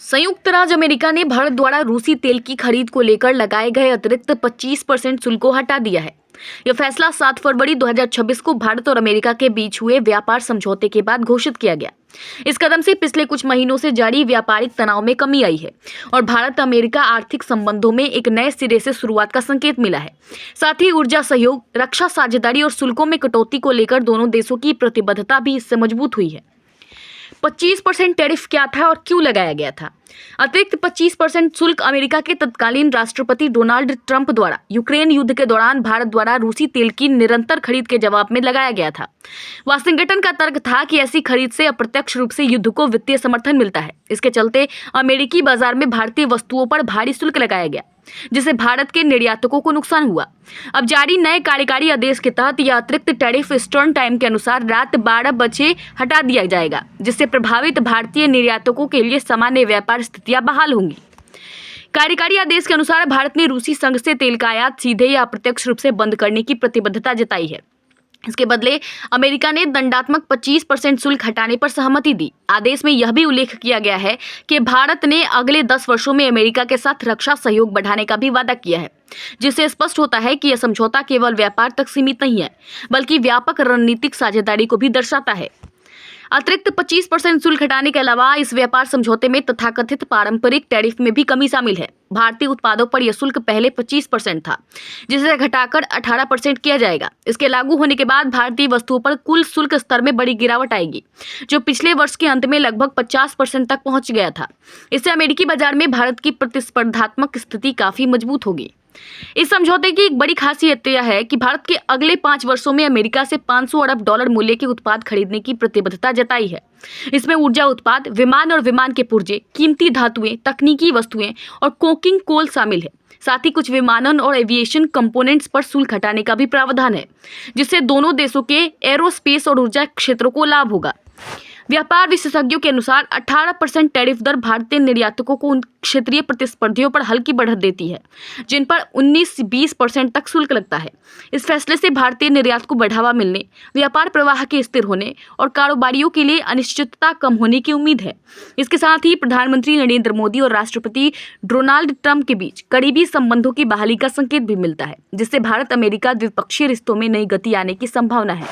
संयुक्त राज्य अमेरिका ने भारत द्वारा रूसी तेल की खरीद को लेकर लगाए गए अतिरिक्त 25% शुल्क को हटा दिया है। यह फैसला 7 फरवरी 2026 को भारत और अमेरिका के बीच हुए व्यापार समझौते के बाद घोषित किया गया। इस कदम से पिछले कुछ महीनों से जारी व्यापारिक तनाव में कमी आई है और भारत अमेरिका आर्थिक संबंधों में एक नए सिरे से शुरुआत का संकेत मिला है। साथ ही ऊर्जा सहयोग, रक्षा साझेदारी और शुल्कों में कटौती को लेकर दोनों देशों की प्रतिबद्धता भी इससे मजबूत हुई है। 25% टैरिफ क्या था और क्यों लगाया गया था? अतिरिक्त 25% शुल्क अमेरिका के तत्कालीन राष्ट्रपति डोनाल्ड ट्रंप द्वारा यूक्रेन युद्ध के दौरान भारत द्वारा रूसी तेल की निरंतर खरीद के जवाब में लगाया गया था। वाशिंगटन का तर्क था कि ऐसी खरीद से अप्रत्यक्ष रूप से युद्ध को वित्तीय समर्थन मिलता है। इसके चलते अमेरिकी बाजार में भारतीय वस्तुओं पर भारी शुल्क लगाया गया, जिससे भारत के निर्यातकों को नुकसान हुआ। अब जारी नए कार्यकारी आदेश के तहत यह अतिरिक्त टैरिफ ईस्टर्न टाइम के अनुसार रात 12 बजे हटा दिया जाएगा, जिससे प्रभावित भारतीय निर्यातकों के लिए सामान्य व्यापार स्थितियां बहाल होंगी। कार्यकारी आदेश के अनुसार भारत ने रूसी संघ से तेल का आयात सीधे या अप्रत्यक्ष रूप से बंद करने की प्रतिबद्धता जताई है। इसके बदले अमेरिका ने दंडात्मक 25% शुल्क हटाने पर सहमति दी। आदेश में यह भी उल्लेख किया गया है कि भारत ने अगले 10 वर्षों में अमेरिका के साथ रक्षा सहयोग बढ़ाने का भी वादा किया है, जिससे स्पष्ट होता है कि यह समझौता केवल व्यापार तक सीमित नहीं है, बल्कि व्यापक रणनीतिक साझेदारी को भी दर्शाता है। अतिरिक्त 25% शुल्क हटाने के अलावा इस व्यापार समझौते में तथाकथित पारंपरिक टैरिफ में भी कमी शामिल है। भारतीय उत्पादों पर यह शुल्क पहले 25% था, जिसे घटाकर 18% किया जाएगा। इसके लागू होने के बाद भारतीय वस्तुओं पर कुल शुल्क स्तर में बड़ी गिरावट आएगी, जो पिछले वर्ष के अंत में लगभग 50% तक पहुंच गया था। इससे अमेरिकी बाजार में भारत की प्रतिस्पर्धात्मक स्थिति काफी मजबूत होगी। इस समझौते की एक बड़ी खासियत यह है कि भारत के अगले 5 वर्षों में अमेरिका से $500 अरब मूल्य के उत्पाद खरीदने की प्रतिबद्धता जताई है। इसमें ऊर्जा उत्पाद, विमान और विमान के पुर्जे, कीमती धातुएं, तकनीकी वस्तुएं और कोकिंग कोल शामिल है। साथ ही कुछ विमानन और एविएशन कंपोनेंट्स पर शुल्क हटाने का भी प्रावधान है, जिससे दोनों देशों के एरोस्पेस और ऊर्जा क्षेत्रों को लाभ होगा। व्यापार विशेषज्ञों के अनुसार 18% टैरिफ दर भारतीय निर्यातकों को उन क्षेत्रीय प्रतिस्पर्धियों पर हल्की बढ़त देती है, जिन पर 19-20% तक शुल्क लगता है। इस फैसले से भारतीय निर्यात को बढ़ावा मिलने, व्यापार प्रवाह के स्थिर होने और कारोबारियों के लिए अनिश्चितता कम होने की उम्मीद है। इसके साथ ही प्रधानमंत्री नरेंद्र मोदी और राष्ट्रपति डोनाल्ड ट्रंप के बीच करीबी संबंधों की बहाली का संकेत भी मिलता है, जिससे भारत अमेरिका द्विपक्षीय रिश्तों में नई गति आने की संभावना है।